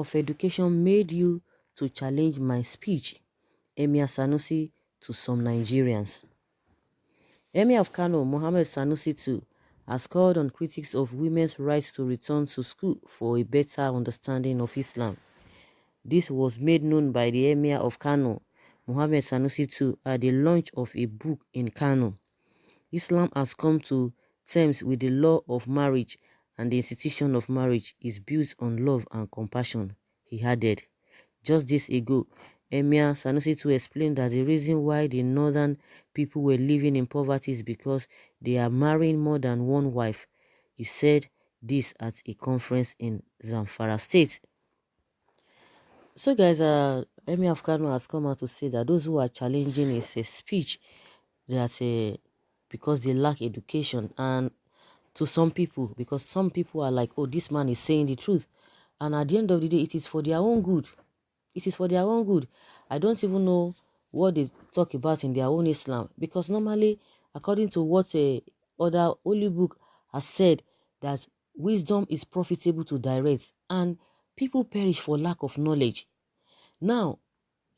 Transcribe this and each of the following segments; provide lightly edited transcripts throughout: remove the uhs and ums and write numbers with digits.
of education made you to challenge my speech? Emir Sanusi to some Nigerians. Emir of Kano, Mohammed Sanusi II, has called on critics of women's rights to return to school for a better understanding of Islam. This was made known by the Emir of Kano, Mohammed Sanusi II, at the launch of a book in Kano. Islam has come to terms with the law of marriage, and the institution of marriage is built on love and compassion, he added. Just days ago, Emir Sanusi II explained that the reason why the northern people were living in poverty is because they are marrying more than one wife. He said this at a conference in Zamfara State. So guys, Emir of Kano has come out to say that those who are challenging his speech, that because they lack education, and to some people, because some people are like, oh, this man is saying the truth, and at the end of the day, it is for their own good. It is for their own good. I don't even know what they talk about in their own Islam, because normally, according to what other holy book has said, that wisdom is profitable to direct, and people perish for lack of knowledge. Now,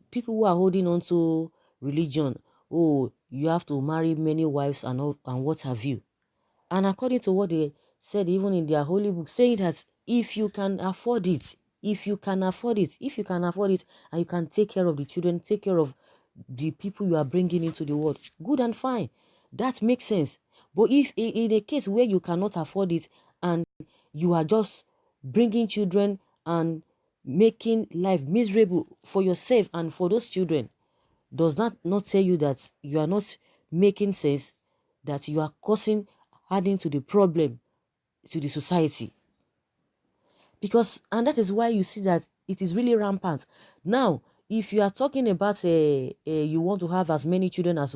people who are holding on to religion, oh, you have to marry many wives and what have you. And according to what they said, even in their holy book, saying that if you can afford it, if you can afford it, and you can take care of the children, take care of the people you are bringing into the world, good and fine. That makes sense. But if in a case where you cannot afford it and you are just bringing children and making life miserable for yourself and for those children, does that not tell you that you are not making sense, that you are causing, adding to the problem to the society? Because, and that is why you see that it is really rampant. Now, if you are talking about you want to have as many children as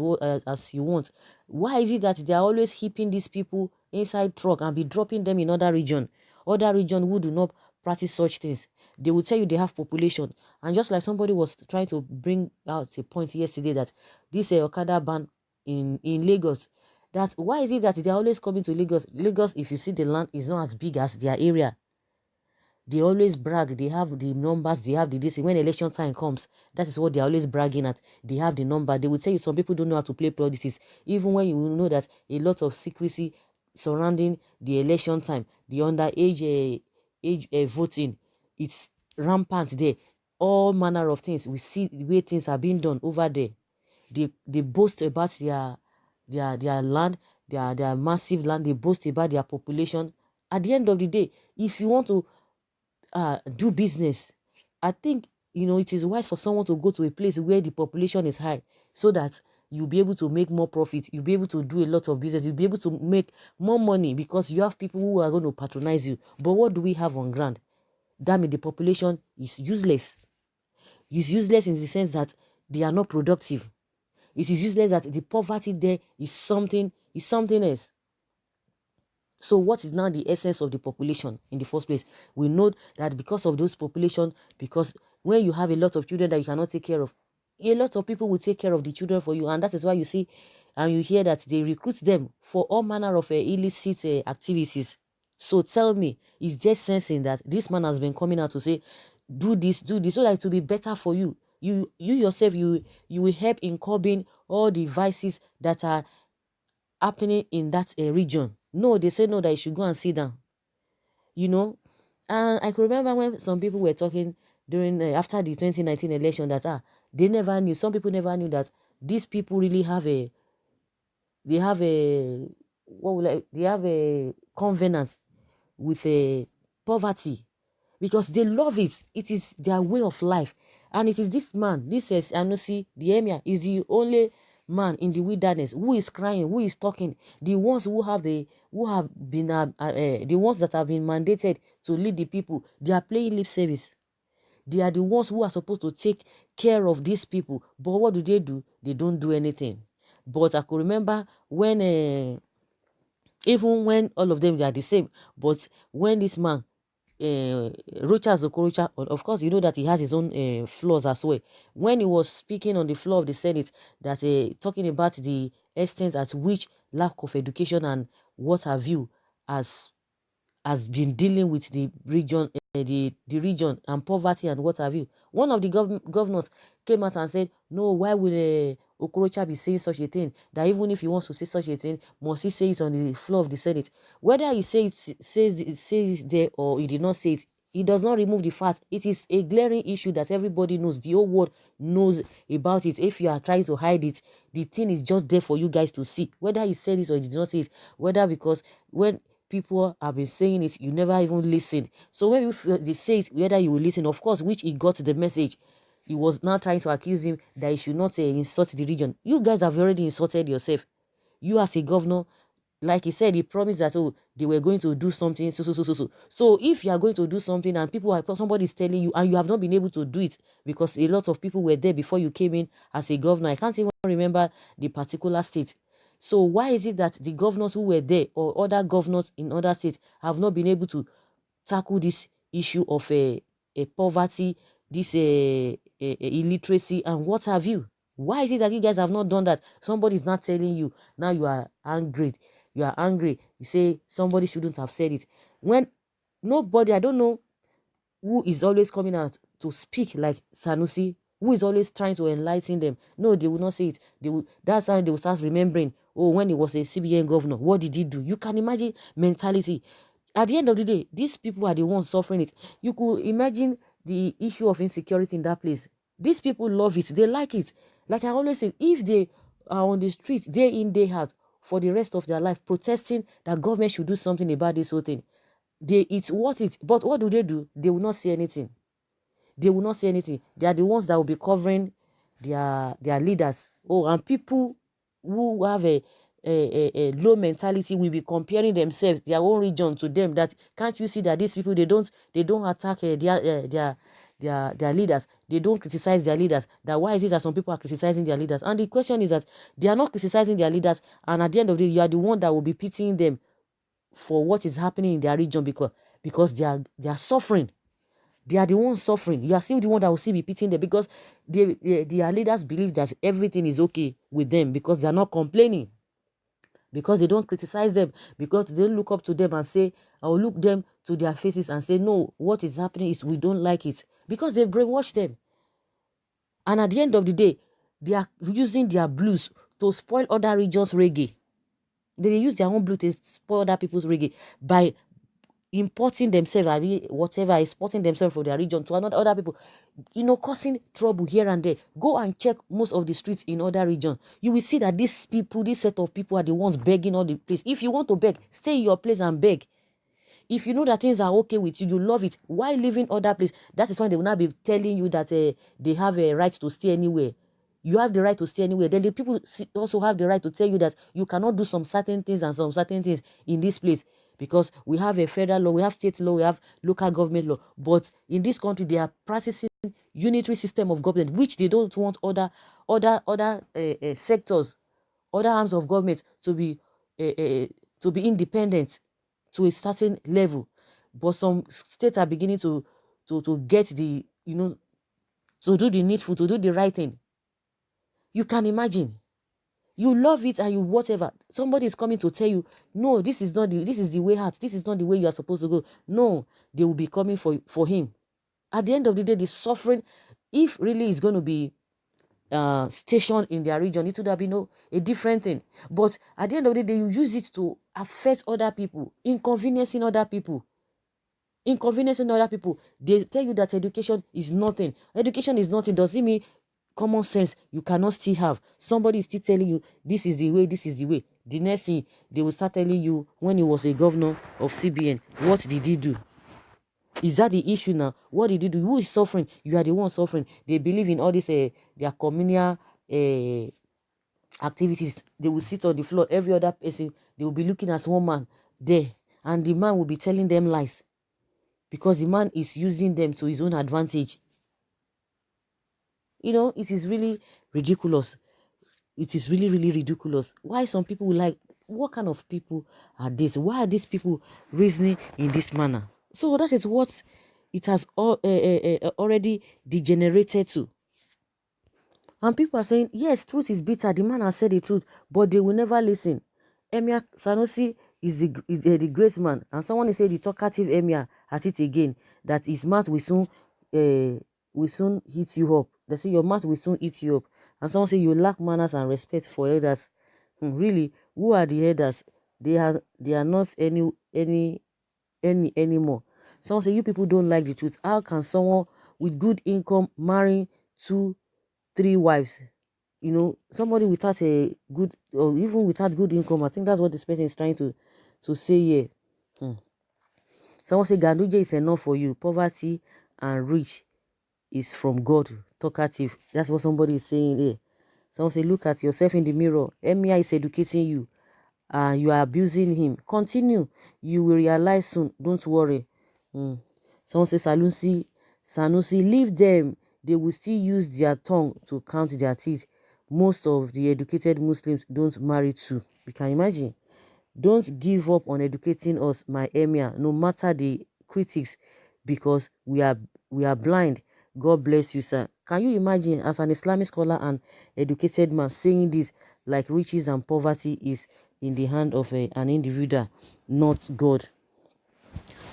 you want, why is it that they are always keeping these people inside truck and be dropping them in other region who do not practice such things? They will tell you they have population, and just like somebody was trying to bring out a point yesterday, that this Okada ban in Lagos, that why is it that they are always coming to Lagos? If you see, the land is not as big as their area. They always brag, they have the numbers, they have the this. When election time comes, that is what they're always bragging at. They have the number. They will tell you some people don't know how to play politics, even when you know that a lot of secrecy surrounding the election time, the underage voting, it's rampant there. All manner of things. We see the way things are being done over there. They boast about their land, their massive land. They boast about their population. At the end of the day, if you want to do business, I think it is wise for someone to go to a place where the population is high, so that you'll be able to make more profit, you'll be able to do a lot of business, you'll be able to make more money, because you have people who are going to patronize you. But what do we have on ground? That means the population is useless. It's useless in the sense that they are not productive. It is useless that the poverty there is something else. So what is now the essence of the population in the first place? We know that because of those population, because when you have a lot of children that you cannot take care of, a lot of people will take care of the children for you. And that is why you see and you hear that they recruit them for all manner of illicit activities. So tell me, is there sense in that? This man has been coming out to say, do this, so that it will be better for you. You yourself, you will help in curbing all the vices that are happening in that region. No, they say no, that you should go and sit down. And I could remember when some people were talking during after the 2019 election that they never knew. Some people never knew that these people really have a they have a covenant with a poverty, because they love it. It is their way of life. And it is this man, this is Sanusi, the Emir, is the only man in the wilderness who is crying, who is talking. The ones the ones that have been mandated to lead the people, they are playing lip service. They are the ones who are supposed to take care of these people. But what do? They don't do anything. But I could remember when, even when all of them, they are the same, but when this man, Rochas Okorocha, of course, you know that he has his own flaws as well. When he was speaking on the floor of the Senate, that talking about the extent at which lack of education and what have you has been dealing with the region, the region and poverty and what have you. One of the governors came out and said, no, why would Okorocha be saying such a thing? That even if he wants to say such a thing, must he say it on the floor of the Senate? Whether he says it there or he did not say it, it does not remove the fact. It is a glaring issue that everybody knows. The whole world knows about it. If you are trying to hide it, the thing is just there for you guys to see. Whether he said it or he did not say it, whether because when people have been saying it, you never even listen. So when they say it, whether you will listen, of course, which he got the message. He was now trying to accuse him that he should not insult the region. You guys have already insulted yourself. You as a governor, like he said, he promised that, oh, they were going to do something, so if you are going to do something and somebody is telling you and you have not been able to do it because a lot of people were there before you came in as a governor. I can't even remember the particular state. So why is it that the governors who were there or other governors in other states have not been able to tackle this issue of a poverty, this illiteracy and what have you? Why is it that you guys have not done that? Somebody is not telling you. Now you are angry. You are angry. You say somebody shouldn't have said it. When nobody, I don't know who is always coming out to speak like Sanusi, who is always trying to enlighten them. No, they will not say it. That's how they will start remembering, oh, when he was a CBN governor, what did he do? You can imagine mentality. At the end of the day, these people are the ones suffering it. You could imagine the issue of insecurity in that place. These people love it. They like it. Like I always say, if they are on the street day in, day out for the rest of their life protesting that government should do something about this whole thing, it's worth it. But what do? They will not say anything. They will not say anything. They are the ones that will be covering their leaders. Oh, and people who have a low mentality will be comparing themselves, their own region, to them. That can't you see that these people, they don't attack their leaders. They don't criticize their leaders. That why is it that some people are criticizing their leaders? And the question is that they are not criticizing their leaders, and at the end of the day, you are the one that will be pitying them for what is happening in their region because they are suffering. They are the ones suffering. You are still the one that will still be pitying them because their leaders believe that everything is okay with them because they are not complaining, because they don't criticize them, because they don't look up to them and say, or look them to their faces and say, no, what is happening is we don't like it, because they brainwash them. And at the end of the day, they are using their blues to spoil other regions' reggae. They use their own blue to spoil other people's reggae by importing themselves, I mean, whatever, exporting themselves from their region to other people, causing trouble here and there. Go and check most of the streets in other regions. You will see that these people, this set of people, are the ones begging all the place. If you want to beg, stay in your place and beg. If you know that things are okay with you, you love it. Why leaving other place? That is when they will not be telling you that they have a right to stay anywhere. You have the right to stay anywhere. Then the people also have the right to tell you that you cannot do some certain things and some certain things in this place, because we have a federal law, we have state law, we have local government law. But in this country, they are practicing unitary system of government, which they don't want other sectors, other arms of government to be independent to a certain level. But some states are beginning to get the, to do the needful, to do the right thing. You can imagine. You love it and you whatever. Somebody is coming to tell you, no, this is the way out. This is not the way you are supposed to go. No, they will be coming for him. At the end of the day, the suffering, if really is going to be stationed in their region, it would have been a different thing. But at the end of the day, you use it to affect other people, inconveniencing other people. Inconveniencing other people. They tell you that education is nothing. Education is nothing. Does it mean common sense you cannot still have? Somebody is still telling you this is the way, this is the way. The next thing they will start telling you, when he was a governor of CBN, what did he do? Is that the issue now? What did he do? Who is suffering? You are the one suffering. They believe in all this their communal activities. They will sit on the floor. Every other person, they will be looking at one man there, and the man will be telling them lies because the man is using them to his own advantage. It is really ridiculous. It is really, really ridiculous. Why some people will like, what kind of people are these? Why are these people reasoning in this manner? So that is what it has already degenerated to. And people are saying, yes, truth is bitter. The man has said the truth, but they will never listen. Emir Sanusi is the great man. And someone is saying the talkative Emir at it again, that his mouth will soon hit you up. They say your mouth will soon eat you up. And someone say you lack manners and respect for elders. Really, who are the elders? They are not any anymore. Someone say you people don't like the truth. How can someone with good income marry 2, 3 wives? Somebody without a good, or even without good income. I think that's what this person is trying to say here. Someone say Ganduje is enough for you. Poverty and rich is from God. Talkative. That's what somebody is saying here. Someone say look at yourself in the mirror. Emir is educating you. You are abusing him. Continue. You will realize soon. Don't worry. Someone says Sanusi, leave them. They will still use their tongue to count their teeth. Most of the educated Muslims don't marry too. You can imagine. Don't give up on educating us, my Emir, no matter the critics, because we are blind. God bless you, sir. Can you imagine, as an Islamic scholar and educated man, saying this, like riches and poverty is in the hand of an individual, not God?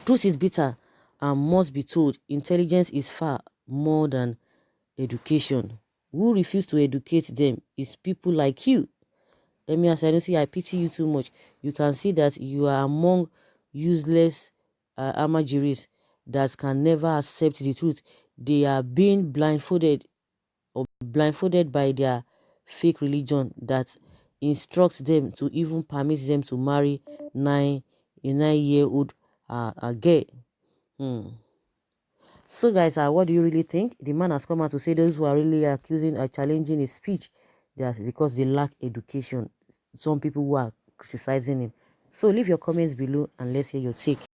Truth is bitter and must be told. Intelligence is far more than education. Who refuse to educate them is people like you. Emir Sanusi, I pity you too much. You can see that you are among useless amajiris that can never accept the truth. They are being blindfolded by their fake religion that instructs them to even permit them to marry a 9-year-old girl. So guys, what do you really think? The man has come out to say those who are really accusing or challenging his speech, that's because they lack education. Some people who are criticizing him. So leave your comments below and let's hear your take.